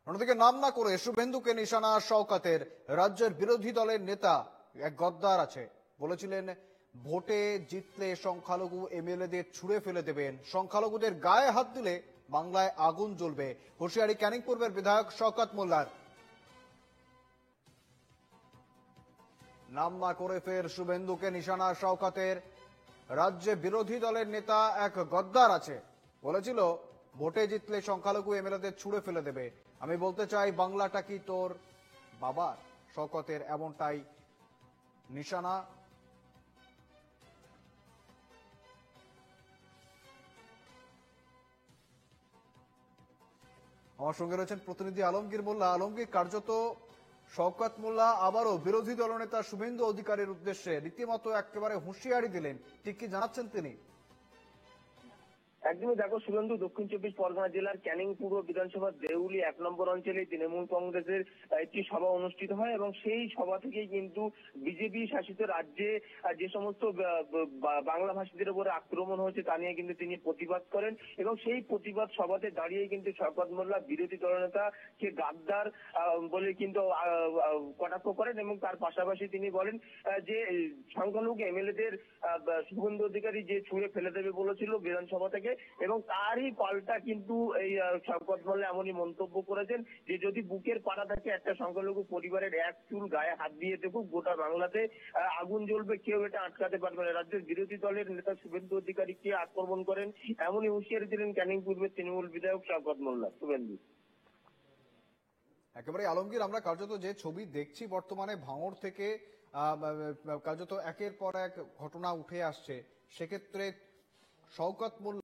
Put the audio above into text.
অন্যদিকে নাম না করে শুভেন্দুকে নিশানা শওকতের। রাজ্যের বিরোধী দলের নেতা এক গদ্দার আছে, বলেছিলেন ভোটে জিতলে সংখ্যালঘু এমএলএদের ছুড়ে ফেলে দেবেন, সংখ্যালঘুদের গায়ে হাত দিলে বাংলায় আগুন জ্বলবে। হুঁশিয়ারি ক্যানিং পূর্বের বিধায়ক শওকত মোল্লার। নাম না করে ফের শুভেন্দুকে নিশানা শওকতের। রাজ্যে বিরোধী দলের নেতা এক গদ্দার আছে, বলেছিল ভোটে জিতলে সংখ্যালঘু এমএলএদের ছুড়ে ফেলে দেবে। আমি বলতে চাই, বাংলাটা কি তোর বাবার? শওকতের এমনটাই নিশানা। আমার সঙ্গে রয়েছেন প্রতিনিধি আলমগীর মোল্লা। আলমগীর, কার্যত শওকত মোল্লা আবারও বিরোধী দলনেতা শুভেন্দু অধিকারীর উদ্দেশ্যে রীতিমতো একেবারে হুঁশিয়ারি দিলেন, ঠিক কি জানাচ্ছেন তিনি? একদমই দেখো, শুভেন্দু দক্ষিণ চব্বিশ পরগনা জেলার ক্যানিং পূর্ব বিধানসভার দেউলি 1 নম্বর অঞ্চলে তৃণমূল কংগ্রেসের একটি সভা অনুষ্ঠিত হয় এবং সেই সভা থেকেই কিন্তু বিজেপি শাসিত রাজ্যে যে সমস্ত বাংলা ভাষীদের উপরে আক্রমণ হয়েছে তা নিয়ে কিন্তু তিনি প্রতিবাদ করেন এবং সেই প্রতিবাদ সভাতে দাঁড়িয়ে কিন্তু শওকত মোল্লা বিরোধী দলনেতাকে গাদ্দার বলে কিন্তু কটাক্ষ করেন এবং তার পাশাপাশি তিনি বলেন যে সংখ্যালঘু এমএলএদের শুভেন্দু অধিকারী যে ছুঁড়ে ফেলে দেবে বলেছিল বিধানসভা থেকে, এবং তারই পাল্টা কিন্তু এই শওকত মোল্লা এমনই মন্তব্য করেছেন যে যদি বুকের পাড়া থাকে একটা সংখ্যালঘু পরিবারের এক চুল গায়ে হাত দিয়ে দেখুক, গোটা বাংলাতে আগুন জ্বলবে, কেউ এটা আটকাতে পারবে না। রাজ্যের বিরোধী দলের নেতা শুভেন্দু অধিকারীকে আক্রমণ করেন এমনই হুঁশিয়ারি দিলেন ক্যানিং পূর্বের তৃণমূল বিধায়ক শওকত মোল্লা। শুভেন্দু একেবারে আলমগীর, আমরা কার্যত যে ছবি দেখছি বর্তমানে ভাঙড় থেকে কার্যত একের পর এক ঘটনা উঠে আসছে, সেক্ষেত্রে শওকত মোল্লা